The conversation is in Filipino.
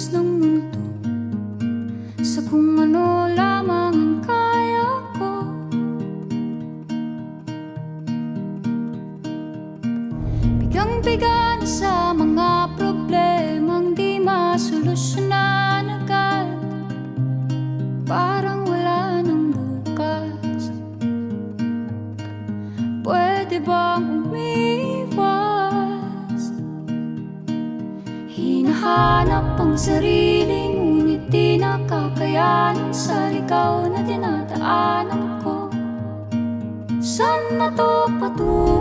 kilos ng mundo, sa kung ano lamang ang kaya ko. Bigang-biga na sa mga problemang di masolusyonan agad, parang wala nang bukas. Pwede bang umiwas? Hinahanap ang sarili, ngunit di nakakayanan sa ligaw na dinadaanan ko. Saan na to patungo?